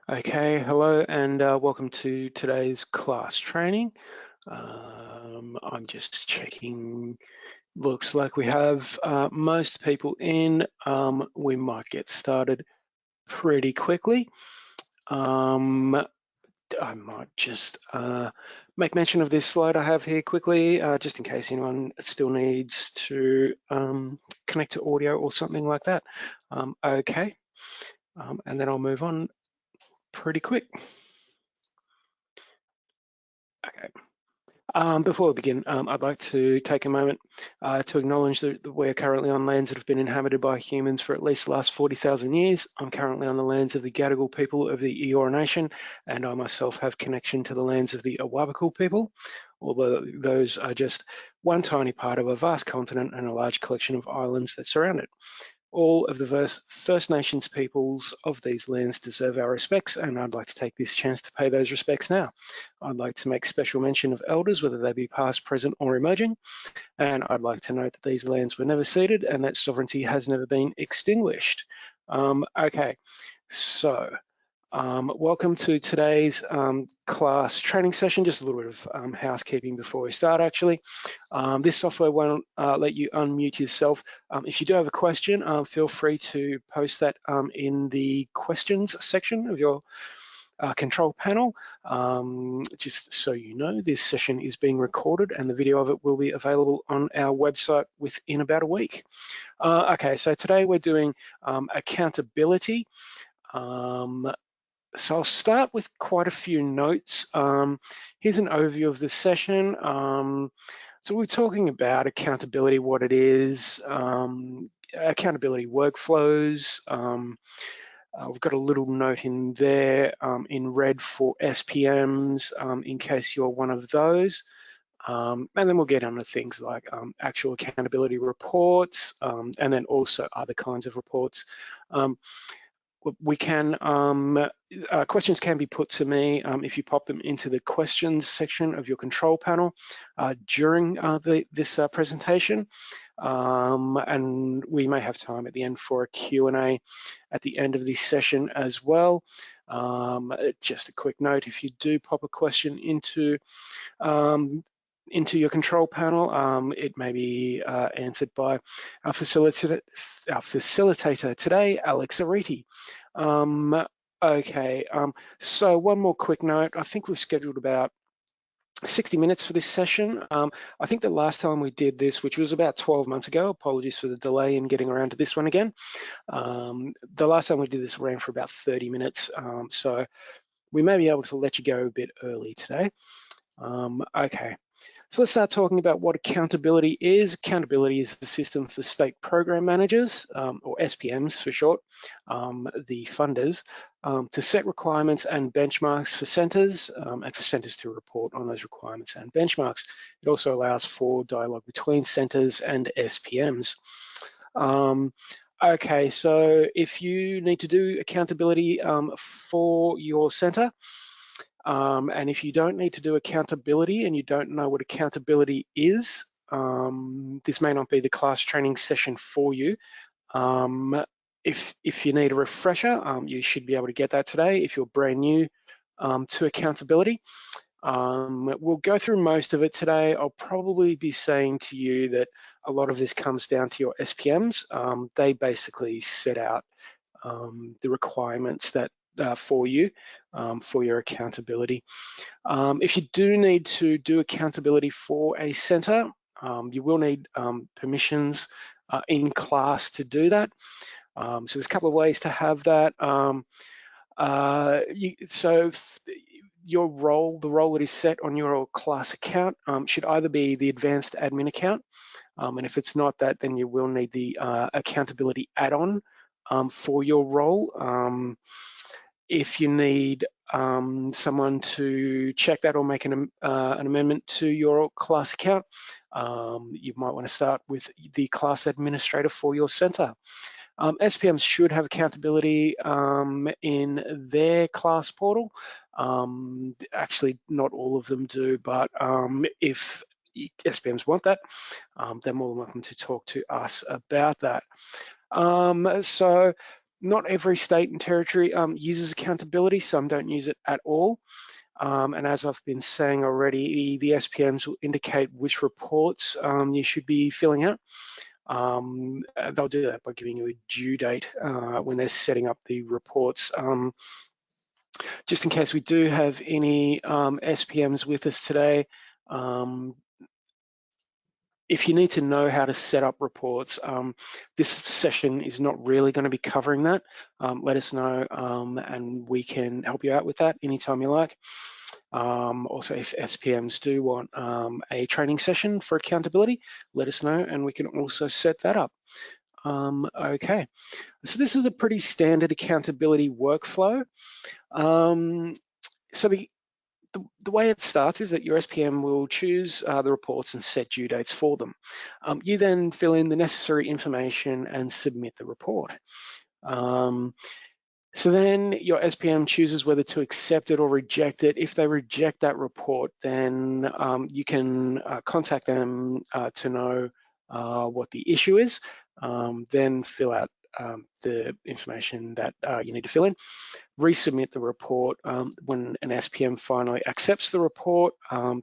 Okay, hello and welcome to today's class training. I'm just checking, looks like we have most people in. We might get started pretty quickly. I might just make mention of this slide I have here quickly, just in case anyone still needs to connect to audio or something like that. Okay, and then I'll move on pretty quick. Okay. Before we begin, I'd like to take a moment to acknowledge that we're currently on lands that have been inhabited by humans for at least the last 40,000 years. I'm currently on the lands of the Gadigal people of the Eora Nation, and I myself have connection to the lands of the Awabakal people, although those are just one tiny part of a vast continent and a large collection of islands that surround it. All of the First Nations peoples of these lands deserve our respects, and I'd like to take this chance to pay those respects now. I'd like to make special mention of elders, whether they be past, present, or emerging, and I'd like to note that these lands were never ceded and that sovereignty has never been extinguished. Okay, so welcome to today's class training session. Just a little bit of housekeeping before we start, actually. This software won't let you unmute yourself. If you do have a question, feel free to post that in the questions section of your control panel. Just so you know, this session is being recorded and the video of it will be available on our website within about a week. Okay, so today we're doing accountability. So I'll start with quite a few notes. Here's an overview of the session. So we're talking about accountability, what it is, accountability workflows. We've got a little note in there in red for SPMs in case you're one of those. And then we'll get onto things like actual accountability reports and then also other kinds of reports. We can, questions can be put to me if you pop them into the questions section of your control panel during this presentation. And we may have time at the end for a Q&A at the end of this session as well. Just a quick note, if you do pop a question into your control panel, it may be answered by our facilitator today, Alex Ariti. Okay, so one more quick note. I think we've scheduled about 60 minutes for this session. I think the last time we did this, which was about 12 months ago, apologies for the delay in getting around to this one again. The last time we did this ran for about 30 minutes, so we may be able to let you go a bit early today. Okay. So let's start talking about what accountability is. Accountability is the system for state program managers, or SPMs for short, the funders, to set requirements and benchmarks for centres and for centres to report on those requirements and benchmarks. It also allows for dialogue between centres and SPMs. Okay, so if you need to do accountability for your centre, and if you don't need to do accountability and you don't know what accountability is, this may not be the class training session for you. If you need a refresher, you should be able to get that today if you're brand new to accountability. We'll go through most of it today. I'll probably be saying to you that a lot of this comes down to your SPMs. They basically set out the requirements that for you, for your accountability. If you do need to do accountability for a centre, you will need permissions in class to do that. So there's a couple of ways to have that. So your role, the role that is set on your class account should either be the advanced admin account, and if it's not that, then you will need the accountability add-on for your role. If you need someone to check that or make an amendment to your class account, you might want to start with the class administrator for your centre. SPMs should have accountability in their class portal. Actually, not all of them do, but if SPMs want that, they're more than welcome to talk to us about that. So Not every state and territory uses accountability. Some don't use it at all. And as I've been saying already, the SPMs will indicate which reports you should be filling out. They'll do that by giving you a due date when they're setting up the reports. Just in case we do have any SPMs with us today, if you need to know how to set up reports, this session is not really going to be covering that. Let us know and we can help you out with that anytime you like. Also, if SPMs do want a training session for accountability, let us know and we can also set that up. Okay, so this is a pretty standard accountability workflow. So the way it starts is that your SPM will choose the reports and set due dates for them. You then fill in the necessary information and submit the report. So then your SPM chooses whether to accept it or reject it. If they reject that report, then you can contact them to know what the issue is, then fill out the information that you need to fill in, resubmit the report. When an SPM finally accepts the report,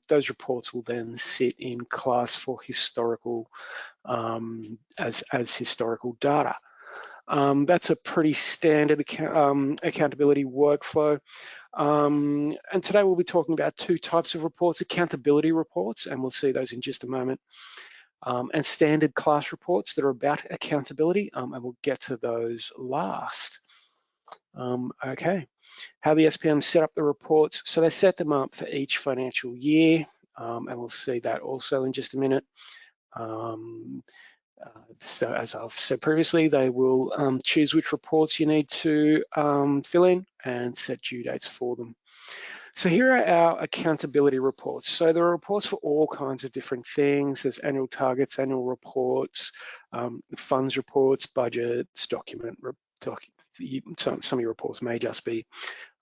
those reports will then sit in class for historical, as historical data. That's a pretty standard accountability workflow. And today we'll be talking about two types of reports: accountability reports, and we'll see those in just a moment, and standard class reports that are about accountability, and we'll get to those last. Okay, how the SPM set up the reports. So they set them up for each financial year, and we'll see that also in just a minute. So as I've said previously, they will choose which reports you need to fill in and set due dates for them. So here are our accountability reports. So there are reports for all kinds of different things. There's annual targets, annual reports, funds reports, budgets, some of your reports may just be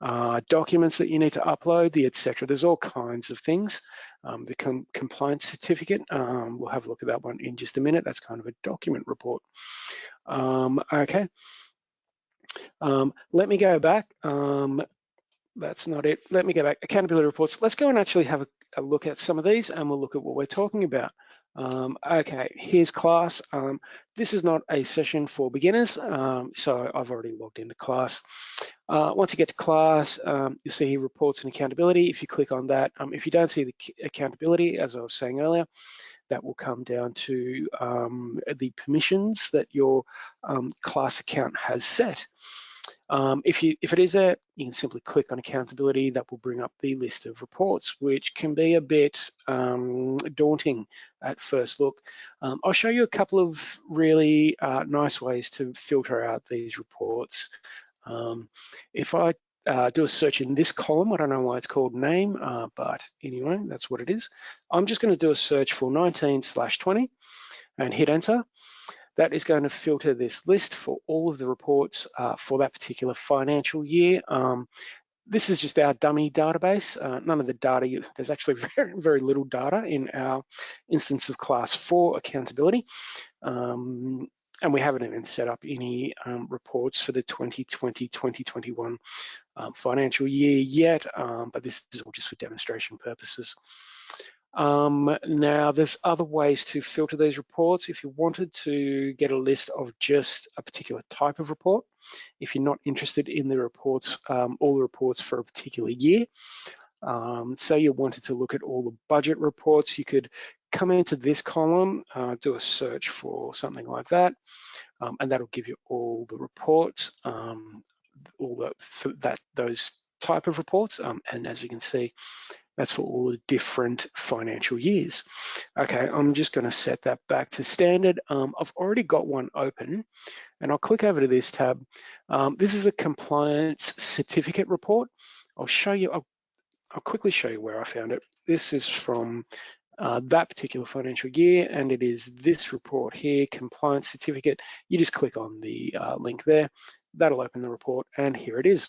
documents that you need to upload, etc. There's all kinds of things. The compliance certificate, we'll have a look at that one in just a minute. That's kind of a document report. Okay. Let me go back. That's not it. Let me go back. Accountability reports. Let's go and actually have a look at some of these, and we'll look at what we're talking about. Okay, here's class. This is not a session for beginners, so I've already logged into class. Once you get to class, you'll see here reports and accountability. If you click on that, if you don't see the accountability, as I was saying earlier, that will come down to the permissions that your class account has set. If it is there, you can simply click on accountability. That will bring up the list of reports, which can be a bit daunting at first look. I'll show you a couple of really nice ways to filter out these reports. If I do a search in this column, I don't know why it's called name, but anyway, that's what it is. I'm just going to do a search for 19/20 and hit enter. That is going to filter this list for all of the reports for that particular financial year. This is just our dummy database. None of the data, there's actually very, very little data in our instance of class 4 accountability. And we haven't even set up any reports for the 2020-2021 financial year yet, but this is all just for demonstration purposes. Now, there's other ways to filter these reports. If you wanted to get a list of just a particular type of report, if you're not interested in the reports, all the reports for a particular year, say you wanted to look at all the budget reports, you could come into this column, do a search for something like that, and that'll give you all the reports, those type of reports, and as you can see, that's for all the different financial years. Okay, I'm just going to set that back to standard. I've already got one open, and I'll click over to this tab. This is a compliance certificate report. I'll quickly show you where I found it. This is from that particular financial year, and it is this report here, compliance certificate. You just click on the link there. That'll open the report, and here it is.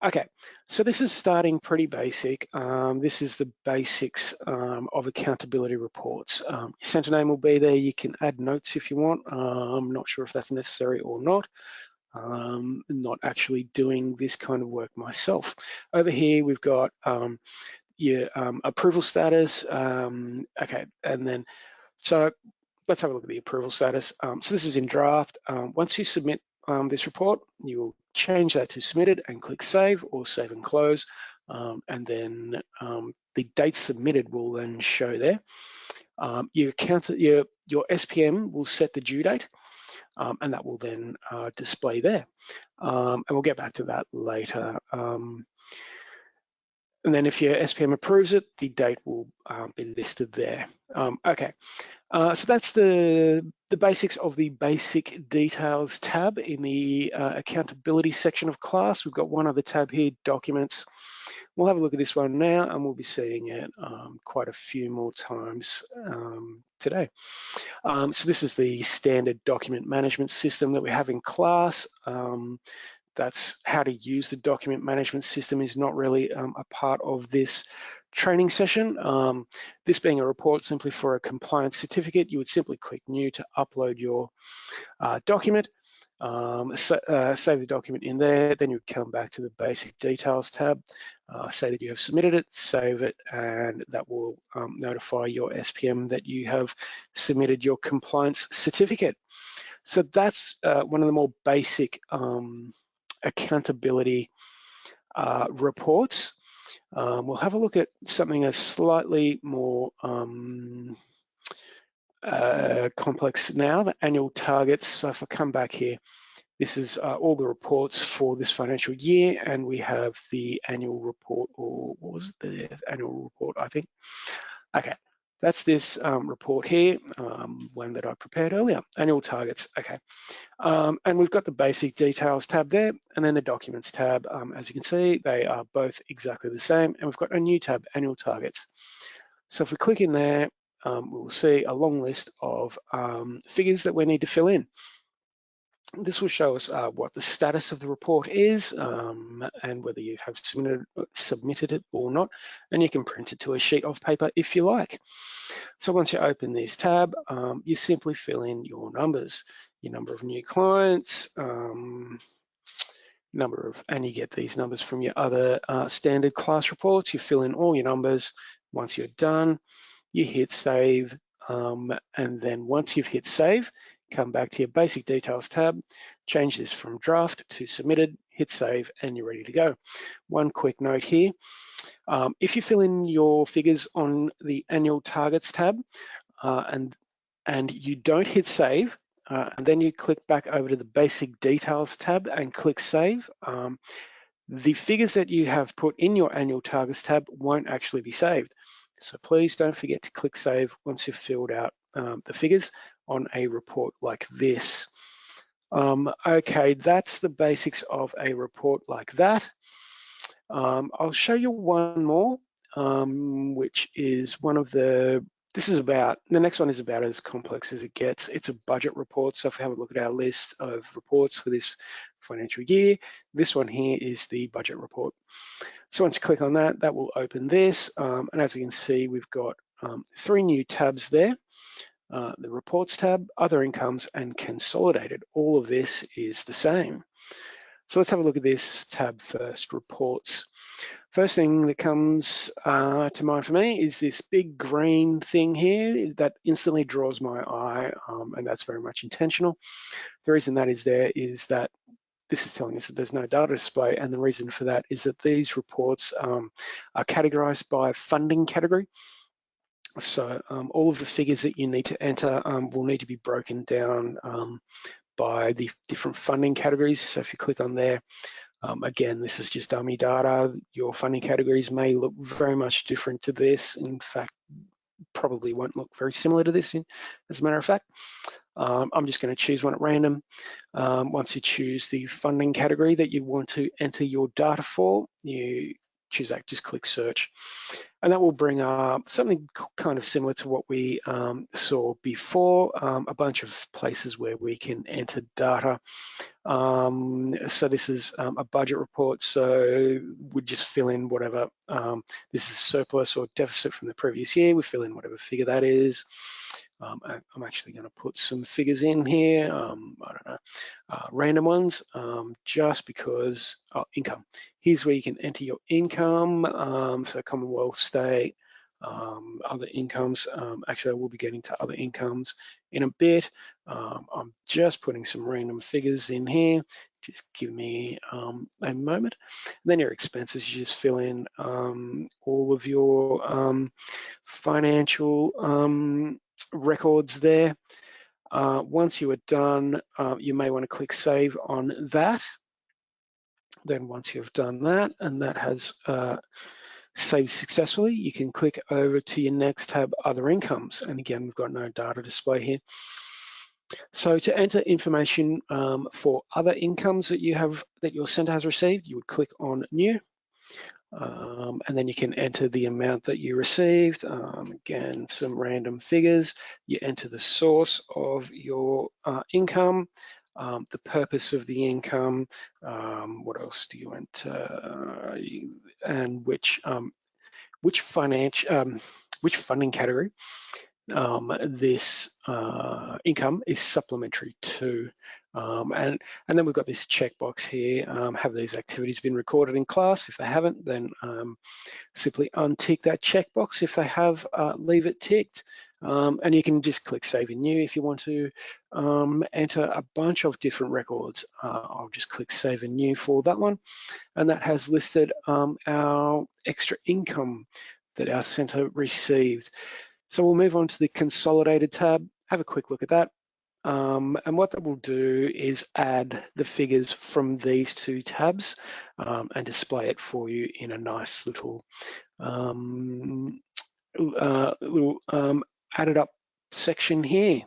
Okay, so this is starting pretty basic. This is the basics of accountability reports. Your center name will be there. You can add notes if you want. I'm not sure if that's necessary or not. Not actually doing this kind of work myself. Over here, we've got your approval status. Okay, and then, so let's have a look at the approval status. So this is in draft. Once you submit this report, you will change that to submitted and click save or save and close. And then the date submitted will then show there. Your SPM will set the due date, and that will then display there. And we'll get back to that later. And then if your SPM approves it, the date will be listed there. Okay, so that's the basics of the basic details tab in the accountability section of class. We've got one other tab here, documents. We'll have a look at this one now, and we'll be seeing it quite a few more times today. So this is the standard document management system that we have in class. That's how to use the document management system is not really a part of this training session. This being a report simply for a compliance certificate, you would simply click new to upload your document, save the document in there, then you'd come back to the basic details tab, say that you have submitted it, save it, and that will notify your SPM that you have submitted your compliance certificate. So that's one of the more basic accountability reports. We'll have a look at something that's slightly more complex now, the annual targets. So if I come back here, this is all the reports for this financial year, and we have the annual report, or what was it? The annual report, I think. Okay, that's this report here, one that I prepared earlier, annual targets. Okay, and we've got the basic details tab there, and then the documents tab. As you can see, they are both exactly the same, and we've got a new tab, annual targets. So if we click in there, we'll see a long list of figures that we need to fill in. This will show us what the status of the report is and whether you have submitted it or not, and you can print it to a sheet of paper if you like. So once you open this tab, you simply fill in your numbers, your number of new clients, and you get these numbers from your other standard class reports. You fill in all your numbers. Once you're done, you hit save, and then once you've hit save, come back to your basic details tab, change this from draft to submitted, hit save, and you're ready to go. One quick note here, if you fill in your figures on the annual targets tab and you don't hit save, and then you click back over to the basic details tab and click save, the figures that you have put in your annual targets tab won't actually be saved. So please don't forget to click save once you've filled out the figures on a report like this. Okay, that's the basics of a report like that. I'll show you one more, which is the next one is about as complex as it gets. It's a budget report. So if we have a look at our list of reports for this financial year, this one here is the budget report. So once you click on that, that will open this. And as you can see, we've got 3 new tabs there. The reports tab, other incomes, and consolidated. All of this is the same. So let's have a look at this tab first, reports. First thing that comes to mind for me is this big green thing here that instantly draws my eye, and that's very much intentional. The reason that is there is that this is telling us that there's no data display, and the reason for that is that these reports are categorized by funding category. So all of the figures that you need to enter will need to be broken down by the different funding categories. So if you click on there, again, this is just dummy data. Your funding categories may look very much different to this. In fact, probably won't look very similar to this, as a matter of fact. I'm just going to choose one at random. Once you choose the funding category that you want to enter your data for, you choose that, just click search. And that will bring up something kind of similar to what we saw before, a bunch of places where we can enter data So this is a budget report, so we just fill in whatever, this is surplus or deficit from the previous year, we fill in whatever figure that is. I'm actually going to put some figures in here, I don't know, random ones, just because, income. Here's where you can enter your income, so Commonwealth, state, other incomes. Actually, I will be getting to other incomes in a bit. I'm just putting some random figures in here. Just give me a moment. And then your expenses, you just fill in all of your financial records there. Once you are done, you may want to click save on that. Then once you've done that, and that has saved successfully, you can click over to your next tab, other incomes. And again, we've got no data display here. So to enter information for other incomes that your center has received, you would click on new. And then you can enter the amount that you received. Again, some random figures. You enter the source of your income, the purpose of the income. What else do you enter? And which funding category this income is supplementary to. And then we've got this checkbox here. Have these activities been recorded in class? If they haven't, then simply untick that checkbox. If they have, leave it ticked. And you can just click Save in New if you want to enter a bunch of different records. I'll just click Save in New for that one. And that has listed our extra income that our center received. So we'll move on to the consolidated tab, have a quick look at that. And what that will do is add the figures from these two tabs and display it for you in a nice little, added up section here.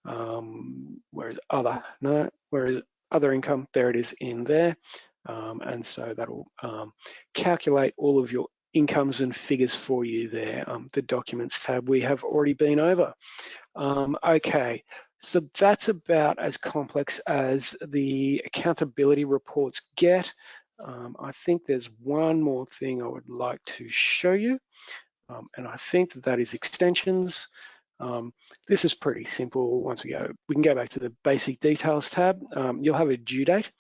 Whereas other income, there it is in there. And so that'll calculate all of your incomes and figures for you there. The documents tab we have already been over. Okay, so that's about as complex as the accountability reports get. I think there's one more thing I would like to show you, and I think that is extensions. This is pretty simple. Once we can go back to the basic details tab. You'll have a due date.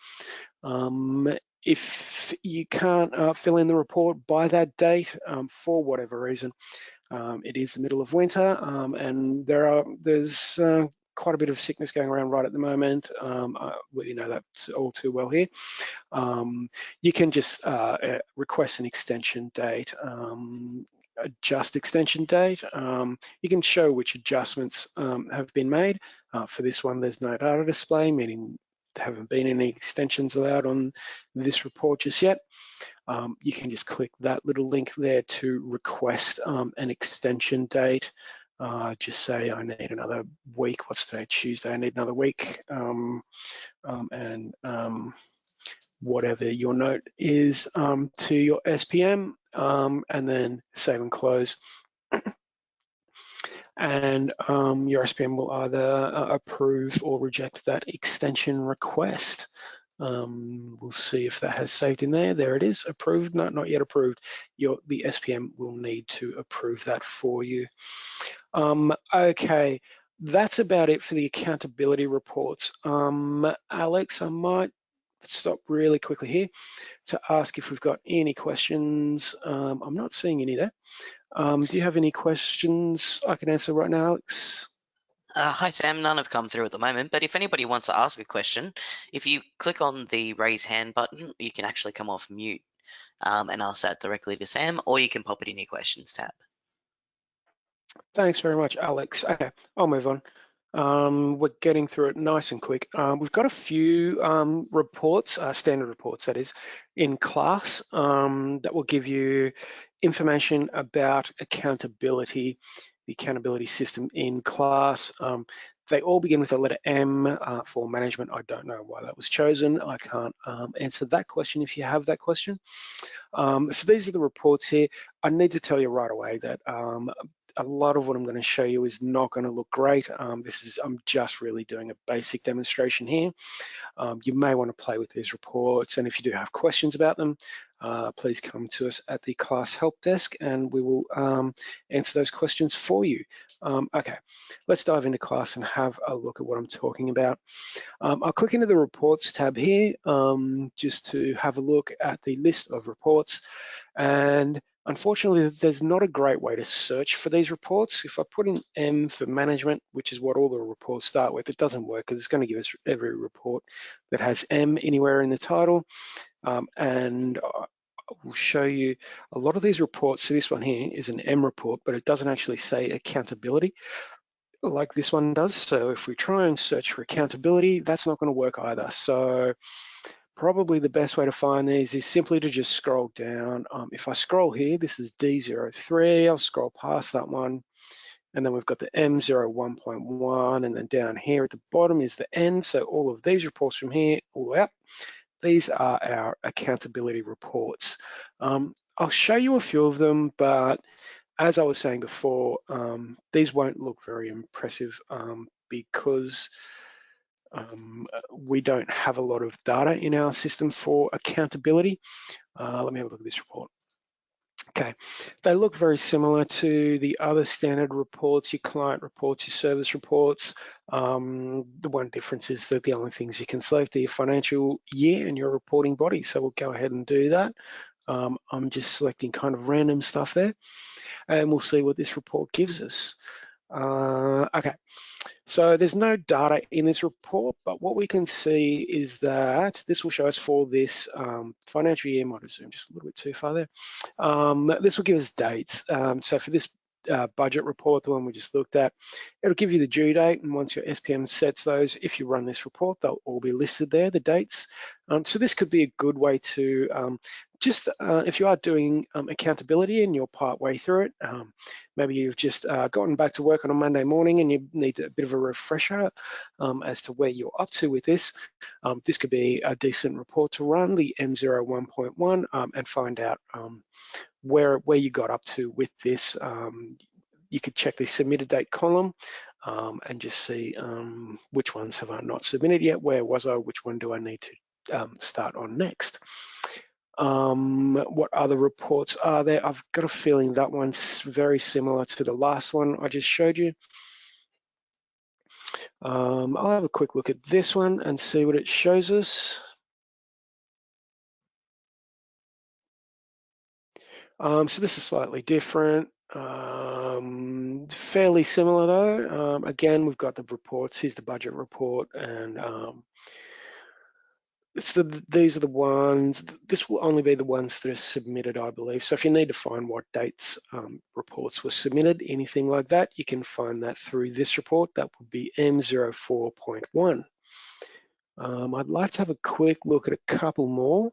If you can't fill in the report by that date for whatever reason, it is the middle of winter, and there's quite a bit of sickness going around right at the moment. You know that's all too well here. You can just request an extension date, adjust extension date. You can show which adjustments have been made. For this one, there's no data display, meaning there haven't been any extensions allowed on this report just yet. You can just click that little link there to request an extension date. Just say I need another week. What's today? Tuesday. I need another week. And whatever your note is to your SPM, and then save and close. And your SPM will either approve or reject that extension request. We'll see if that has saved in there. There it is, approved, not yet approved. The SPM will need to approve that for you. Okay, that's about it for the accountability reports. Alex, I might stop really quickly here to ask if we've got any questions. I'm not seeing any there. Do you have any questions I can answer right now, Alex? Hi, Sam. None have come through at the moment, but if anybody wants to ask a question, if you click on the raise hand button, you can actually come off mute and ask that directly to Sam, or you can pop it in your questions tab. Thanks very much, Alex. Okay, I'll move on. We're getting through it nice and quick. We've got a few reports, standard reports that is, in class that will give you information about accountability, the accountability system in class. They all begin with the letter M for management. I don't know why that was chosen. I can't answer that question if you have that question. So these are the reports here. I need to tell you right away that a lot of what I'm going to show you is not going to look great. I'm just really doing a basic demonstration here. You may want to play with these reports, and if you do have questions about them, please come to us at the class help desk and we will answer those questions for you. Okay, let's dive into class and have a look at what I'm talking about. I'll click into the reports tab here just to have a look at the list of reports. And unfortunately, there's not a great way to search for these reports. If I put in M for management, which is what all the reports start with, it doesn't work because it's going to give us every report that has M anywhere in the title. And I will show you a lot of these reports. So this one here is an M report, but it doesn't actually say accountability like this one does. So if we try and search for accountability, that's not going to work either. So probably the best way to find these is simply to just scroll down. If I scroll here, this is D03, I'll scroll past that one. And then we've got the M01.1, and then down here at the bottom is the N. So all of these reports from here all the way up, these are our accountability reports. I'll show you a few of them, but as I was saying before, these won't look very impressive because we don't have a lot of data in our system for accountability. Let me have a look at this report. Okay, they look very similar to the other standard reports, your client reports, your service reports. The one difference is that the only things you can select are your financial year and your reporting body. So we'll go ahead and do that. I'm just selecting kind of random stuff there, and we'll see what this report gives us. Okay, so there's no data in this report, but what we can see is that this will show us for this financial year. Might have zoomed just a little bit too far there. This will give us dates. So for this budget report, the one we just looked at, it'll give you the due date, and once your SPM sets those, if you run this report, they'll all be listed there, the dates. So this could be a good way to if you are doing accountability and you're part way through it, maybe you've just gotten back to work on a Monday morning and you need a bit of a refresher as to where you're up to with this. This could be a decent report to run, the M01.1, and find out where you got up to with this. You could check the submitted date column and just see which ones have I not submitted yet, where was I, which one do I need to start on next. What other reports are there? I've got a feeling that one's very similar to the last one I just showed you. I'll have a quick look at this one and see what it shows us. So this is slightly different, fairly similar though. Again, we've got the reports. Here's the budget report, and these are the ones. This will only be the ones that are submitted, I believe. So if you need to find what dates reports were submitted, anything like that, you can find that through this report. That would be M04.1. I'd like to have a quick look at a couple more.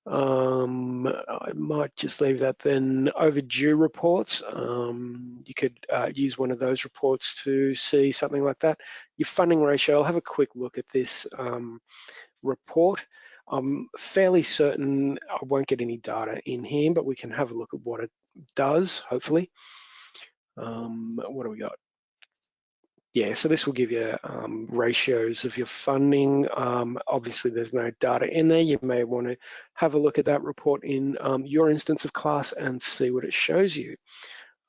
I might just leave that then. Overdue reports, you could use one of those reports to see something like that. Your funding ratio, I'll have a quick look at this report. I'm fairly certain I won't get any data in here, but we can have a look at what it does, hopefully. What do we got? Yeah, so this will give you ratios of your funding. Obviously, there's no data in there. You may want to have a look at that report in your instance of class and see what it shows you.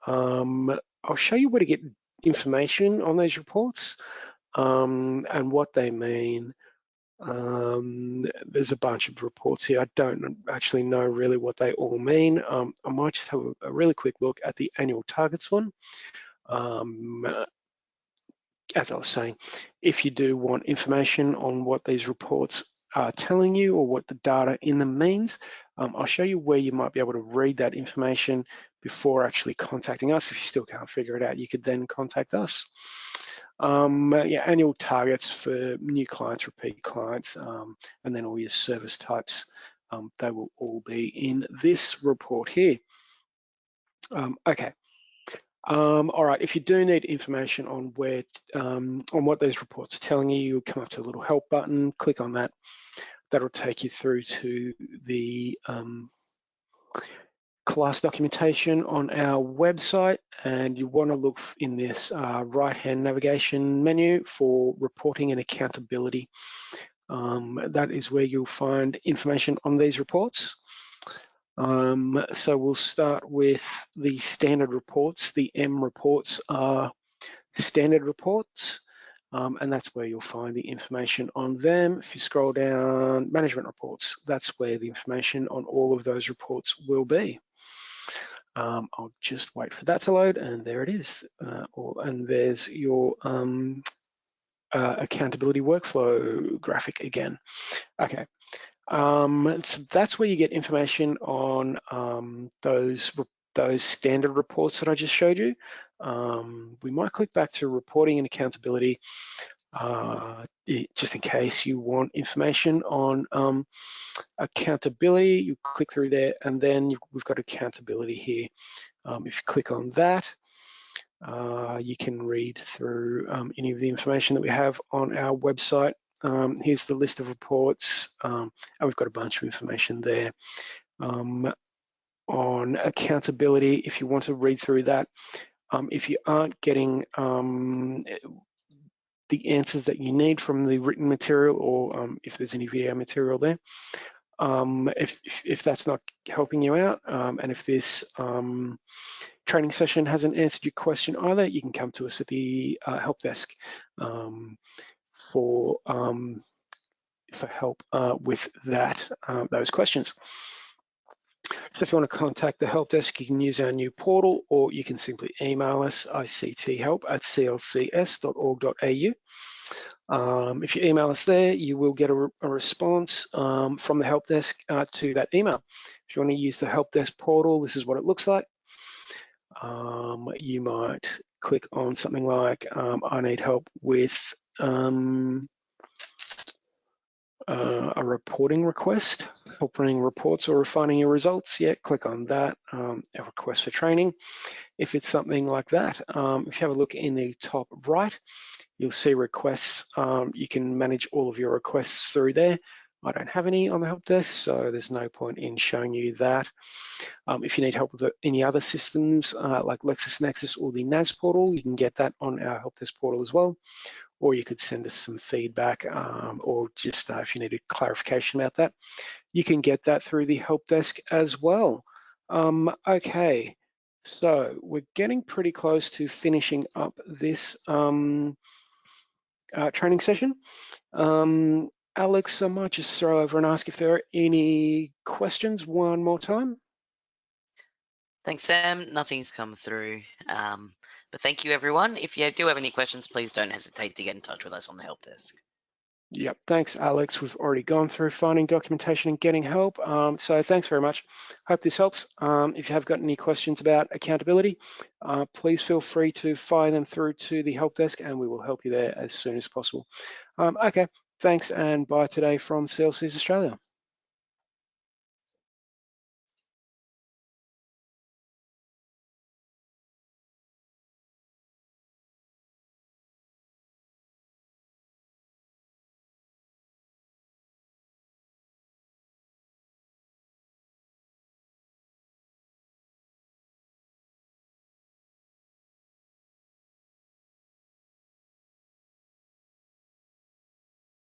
I'll show you where to get information on those reports and what they mean. There's a bunch of reports here. I don't actually know really what they all mean. I might just have a really quick look at the annual targets one. As I was saying, if you do want information on what these reports are telling you or what the data in them means, I'll show you where you might be able to read that information before actually contacting us. If you still can't figure it out, you could then contact us. Yeah, annual targets for new clients, repeat clients, and then all your service types, they will all be in this report here. Okay. All right, if you do need information on where, on what those reports are telling you, you'll come up to the little help button, click on that. That'll take you through to the class documentation on our website, and you want to look in this right-hand navigation menu for reporting and accountability. That is where you'll find information on these reports. So we'll start with the standard reports. The M reports are standard reports, and that's where you'll find the information on them. If you scroll down, management reports, that's where the information on all of those reports will be. I'll just wait for that to load, and there it is. And there's your accountability workflow graphic again. Okay. So that's where you get information on those standard reports that I just showed you. We might click back to reporting and accountability just in case you want information on accountability. You click through there, and then we've got accountability here. If you click on that, you can read through any of the information that we have on our website. Here's the list of reports, and we've got a bunch of information there. On accountability, if you want to read through that, if you aren't getting the answers that you need from the written material, or if there's any video material there, if that's not helping you out, and if this training session hasn't answered your question either, you can come to us at the help desk for help with that, those questions. So if you want to contact the help desk, you can use our new portal, or you can simply email us, icthelp@clcs.org.au. If you email us there, you will get a response from the help desk to that email. If you want to use the help desk portal, this is what it looks like. You might click on something like, I need help with a reporting request, help running reports or refining your results. Yeah, click on that, a request for training. If it's something like that, if you have a look in the top right, you'll see requests. You can manage all of your requests through there. I don't have any on the help desk, so there's no point in showing you that. If you need help with any other systems like LexisNexis or the NAS portal, you can get that on our help desk portal as well. Or you could send us some feedback, or just if you need a clarification about that, you can get that through the help desk as well. Okay, so we're getting pretty close to finishing up this training session. Alex, I might just throw over and ask if there are any questions one more time. Thanks, Sam. Nothing's come through. But thank you, everyone. If you do have any questions, please don't hesitate to get in touch with us on the help desk. Yep, thanks, Alex. We've already gone through finding documentation and getting help. So thanks very much. Hope this helps. If you have got any questions about accountability, please feel free to fire them through to the help desk, and we will help you there as soon as possible. Okay, thanks, and bye today from CLCs Australia.